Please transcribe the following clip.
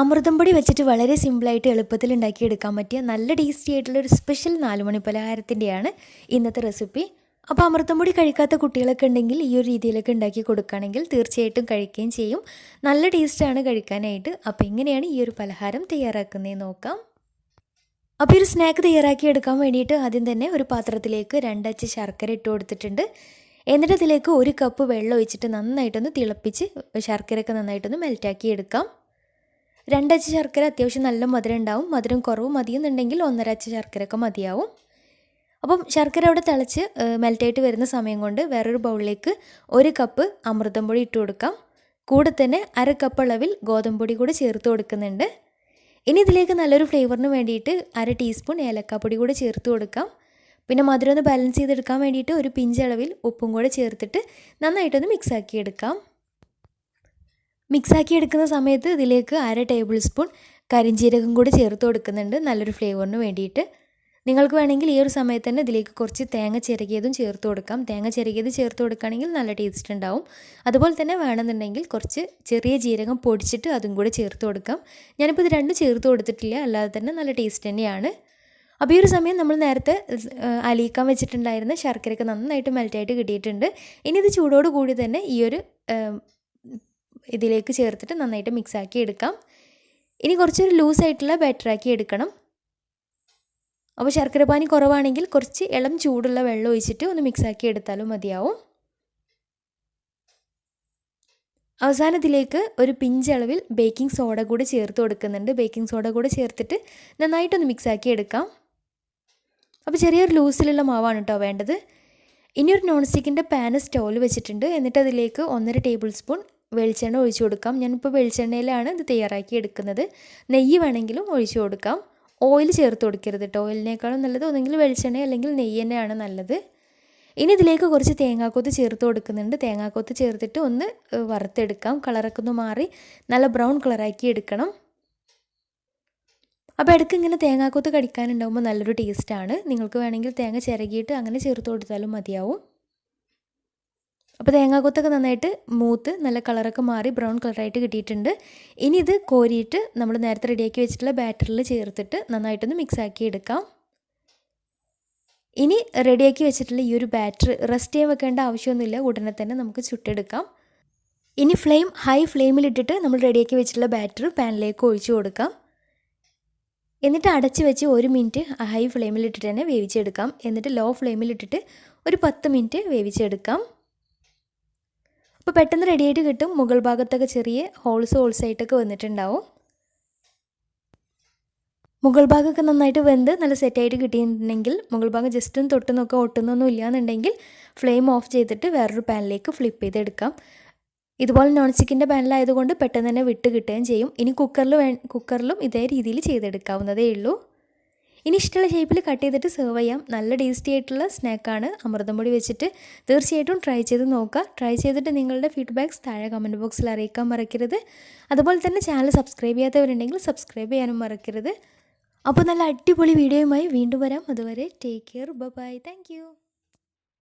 അമൃതം പൊടി വെച്ചിട്ട് വളരെ സിമ്പിളായിട്ട് എളുപ്പത്തിൽ ഉണ്ടാക്കിയെടുക്കാൻ പറ്റിയ നല്ല ടേസ്റ്റി ആയിട്ടുള്ള ഒരു സ്പെഷ്യൽ 4 മണി പലഹാരത്തിൻ്റെയാണ് ഇന്നത്തെ റെസിപ്പി. അപ്പോൾ അമൃതം പൊടി കഴിക്കാത്ത കുട്ടികളൊക്കെ ഉണ്ടെങ്കിൽ ഈ ഒരു രീതിയിലൊക്കെ ഉണ്ടാക്കി കൊടുക്കുകയാണെങ്കിൽ തീർച്ചയായിട്ടും കഴിക്കുകയും ചെയ്യും. നല്ല ടേസ്റ്റാണ് കഴിക്കാനായിട്ട്. അപ്പോൾ എങ്ങനെയാണ് ഈ ഒരു പലഹാരം തയ്യാറാക്കുന്നതെന്ന് നോക്കാം. അപ്പോൾ ഒരു സ്നാക്ക് തയ്യാറാക്കി എടുക്കാൻ വേണ്ടിയിട്ട് ആദ്യം തന്നെ ഒരു പാത്രത്തിലേക്ക് 2 അച്ച് ശർക്കര ഇട്ട് കൊടുത്തിട്ടുണ്ട്. എന്നിട്ട് അതിലേക്ക് 1 കപ്പ് വെള്ളം ഒഴിച്ചിട്ട് നന്നായിട്ടൊന്ന് തിളപ്പിച്ച് ശർക്കരയൊക്കെ നന്നായിട്ടൊന്ന് മെൽറ്റാക്കി എടുക്കാം. 2 അച്ച് ശർക്കര അത്യാവശ്യം നല്ല മധുരം ഉണ്ടാവും. മധുരം കുറവ് മതിയെന്നുണ്ടെങ്കിൽ 1.5 അച്ച് ശർക്കരയൊക്കെ മതിയാവും. അപ്പം ശർക്കര അവിടെ തിളച്ച് മെൽറ്റായിട്ട് വരുന്ന സമയം കൊണ്ട് വേറൊരു ബൗളിലേക്ക് 1 കപ്പ് അമൃതം പൊടി ഇട്ട് കൊടുക്കാം. കൂടെ തന്നെ 1/2 കപ്പ് അളവിൽ ഗോതമ്പ് പൊടി കൂടെ ചേർത്ത് കൊടുക്കുന്നുണ്ട്. ഇനി ഇതിലേക്ക് നല്ലൊരു ഫ്ലേവറിന് വേണ്ടിയിട്ട് 1/2 ടീസ്പൂൺ ഏലക്കാപ്പൊടി കൂടെ ചേർത്ത് കൊടുക്കാം. പിന്നെ മധുരം ഒന്ന് ബാലൻസ് ചെയ്തെടുക്കാൻ വേണ്ടിയിട്ട് ഒരു പിഞ്ചളവിൽ ഉപ്പും കൂടെ ചേർത്തിട്ട് നന്നായിട്ടൊന്ന് മിക്സാക്കി എടുക്കാം. മിക്സാക്കി എടുക്കുന്ന സമയത്ത് ഇതിലേക്ക് 1/2 ടേബിൾ സ്പൂൺ കരിഞ്ജീരകം കൂടി ചേർത്ത് കൊടുക്കുന്നുണ്ട് നല്ലൊരു ഫ്ലേവറിന് വേണ്ടിയിട്ട്. നിങ്ങൾക്ക് വേണമെങ്കിൽ ഈ ഒരു സമയത്ത് തന്നെ ഇതിലേക്ക് കുറച്ച് തേങ്ങ ചിരകിയതും ചേർത്ത് കൊടുക്കാം. തേങ്ങ ചിരകിയത് ചേർത്ത് കൊടുക്കുകയാണെങ്കിൽ നല്ല ടേസ്റ്റ് ഉണ്ടാവും. അതുപോലെ തന്നെ വേണമെന്നുണ്ടെങ്കിൽ കുറച്ച് ചെറിയ ജീരകം പൊടിച്ചിട്ട് അതും കൂടെ ചേർത്ത് കൊടുക്കാം. ഞാനിപ്പോൾ ഇത് രണ്ടും ചേർത്ത് കൊടുത്തിട്ടില്ല, അല്ലാതെ തന്നെ നല്ല ടേസ്റ്റ് തന്നെയാണ്. അപ്പോൾ ഈ ഒരു സമയം നമ്മൾ നേരത്തെ അലിയിക്കാൻ വെച്ചിട്ടുണ്ടായിരുന്ന ശർക്കരയൊക്കെ നന്നായിട്ട് മെൽറ്റായിട്ട് കിട്ടിയിട്ടുണ്ട്. ഇനി ഇത് ചൂടോട് കൂടി തന്നെ ഈ ഒരു ഇതിലേക്ക് ചേർത്തിട്ട് നന്നായിട്ട് മിക്സാക്കി എടുക്കാം. ഇനി കുറച്ചൊരു ലൂസായിട്ടുള്ള ബാറ്ററാക്കി എടുക്കണം. അപ്പോൾ ശർക്കര പാനി കുറവാണെങ്കിൽ കുറച്ച് ഇളം ചൂടുള്ള വെള്ളം ഒഴിച്ചിട്ട് ഒന്ന് മിക്സാക്കി എടുത്താലും മതിയാവും. അവസാനത്തിലേക്ക് ഒരു പിഞ്ചളവിൽ ബേക്കിംഗ് സോഡ കൂടി ചേർത്ത് കൊടുക്കുന്നുണ്ട്. ബേക്കിംഗ് സോഡ കൂടി ചേർത്തിട്ട് നന്നായിട്ടൊന്ന് മിക്സാക്കി എടുക്കാം. അപ്പോൾ ചെറിയൊരു ലൂസിലുള്ള മാവാണ് കേട്ടോ വേണ്ടത്. ഇനി ഒരു നോൺ സ്റ്റിക്കിൻ്റെ പാന് സ്റ്റൗവിൽ വെച്ചിട്ടുണ്ട്. എന്നിട്ട് അതിലേക്ക് 1.5 ടേബിൾ സ്പൂൺ വെളിച്ചെണ്ണ ഒഴിച്ചു കൊടുക്കാം. ഞാനിപ്പോൾ വെളിച്ചെണ്ണയിലാണ് ഇത് തയ്യാറാക്കി എടുക്കുന്നത്. നെയ്യ് വേണമെങ്കിലും ഒഴിച്ചു കൊടുക്കാം. ഓയിൽ ചേർത്ത് കൊടുക്കരുത് കേട്ടോ. ഓയിലിനേക്കാളും നല്ലത് ഒന്നെങ്കിൽ വെളിച്ചെണ്ണ അല്ലെങ്കിൽ നെയ്യ് തന്നെയാണ് നല്ലത്. ഇനി ഇതിലേക്ക് കുറച്ച് തേങ്ങാക്കൊത്ത് ചേർത്ത് കൊടുക്കുന്നുണ്ട്. തേങ്ങാക്കൊത്ത് ചേർത്തിട്ട് ഒന്ന് വറുത്തെടുക്കാം. കളറൊക്കെ ഒന്ന് മാറി നല്ല ബ്രൗൺ കളറാക്കി എടുക്കണം. അപ്പോൾ ഇടയ്ക്ക് ഇങ്ങനെ തേങ്ങാക്കൊത്ത് കടിക്കാനുണ്ടാകുമ്പോൾ നല്ലൊരു ടേസ്റ്റാണ്. നിങ്ങൾക്ക് വേണമെങ്കിൽ തേങ്ങ ചിരകിയിട്ട് അങ്ങനെ ചേർത്ത് കൊടുത്താലും മതിയാവും. അപ്പോൾ തേങ്ങാക്കൊത്തൊക്കെ നന്നായിട്ട് മൂത്ത് നല്ല കളറൊക്കെ മാറി ബ്രൗൺ കളറായിട്ട് കിട്ടിയിട്ടുണ്ട്. ഇനി ഇത് കോരിയിട്ട് നമ്മൾ നേരത്തെ റെഡിയാക്കി വെച്ചിട്ടുള്ള ബാറ്ററിൽ ചേർത്തിട്ട് നന്നായിട്ടൊന്ന് മിക്സാക്കി എടുക്കാം. ഇനി റെഡിയാക്കി വെച്ചിട്ടുള്ള ഈ ഒരു ബാറ്റർ റെസ്റ്റ് ചെയ്യാൻ വെക്കേണ്ട ആവശ്യമൊന്നുമില്ല, ഉടനെ തന്നെ നമുക്ക് ചുട്ടെടുക്കാം. ഇനി ഹൈ ഫ്ലെയിമിലിട്ടിട്ട് നമ്മൾ റെഡിയാക്കി വെച്ചിട്ടുള്ള ബാറ്റർ പാനിലേക്ക് ഒഴിച്ചു കൊടുക്കാം. എന്നിട്ട് അടച്ച് വെച്ച് 1 മിനിറ്റ് ഹൈ ഫ്ലെയിമിലിട്ടിട്ട് തന്നെ വേവിച്ചെടുക്കാം. എന്നിട്ട് ലോ ഫ്ലെയിമിലിട്ടിട്ട് ഒരു 10 മിനിറ്റ് വേവിച്ചെടുക്കാം. അപ്പോൾ പെട്ടെന്ന് റെഡിയായിട്ട് കിട്ടും. മുകൾ ഭാഗത്തൊക്കെ ചെറിയ ഹോൾസായിട്ടൊക്കെ വന്നിട്ടുണ്ടാവും. മുകൾ ഭാഗമൊക്കെ നന്നായിട്ട് വെന്ത് നല്ല സെറ്റായിട്ട് കിട്ടിയിട്ടുണ്ടെങ്കിൽ മുകൾ ഭാഗം ജസ്റ്റ് ഒന്ന് തൊട്ട് നോക്കുക, ഒട്ടുന്നൊന്നും ഇല്ലയെന്നുണ്ടെങ്കിൽ ഫ്ലെയിം ഓഫ് ചെയ്തിട്ട് വേറൊരു പാനിലേക്ക് ഫ്ലിപ്പ് ചെയ്തെടുക്കാം. ഇതുപോലെ നോൺ സ്റ്റിക്കിൻ്റെ പാനിലായതുകൊണ്ട് പെട്ടെന്ന് തന്നെ വിട്ട് കിട്ടുകയും ചെയ്യും. ഇനി കുക്കറിലും ഇതേ രീതിയിൽ ചെയ്തെടുക്കാവുന്നതേ ഉള്ളൂ. ഇനി ഇഷ്ടമുള്ള ഷേപ്പിൽ കട്ട് ചെയ്തിട്ട് സെർവ് ചെയ്യാം. നല്ല ടേസ്റ്റി ആയിട്ടുള്ള സ്നാക്കാണ് അമൃതം പൊടി വെച്ചിട്ട്. തീർച്ചയായിട്ടും ട്രൈ ചെയ്ത് നോക്കുക. ട്രൈ ചെയ്തിട്ട് നിങ്ങളുടെ ഫീഡ്ബാക്ക്സ് താഴെ കമൻറ്റ് ബോക്സിൽ അറിയിക്കാൻ മറക്കരുത്. അതുപോലെ തന്നെ ചാനൽ സബ്സ്ക്രൈബ് ചെയ്യാത്തവരുണ്ടെങ്കിൽ സബ്സ്ക്രൈബ് ചെയ്യാനും മറക്കരുത്. അപ്പോൾ നല്ല അടിപൊളി വീഡിയോയുമായി വീണ്ടും വരാം. അതുവരെ take care, bye, thank U.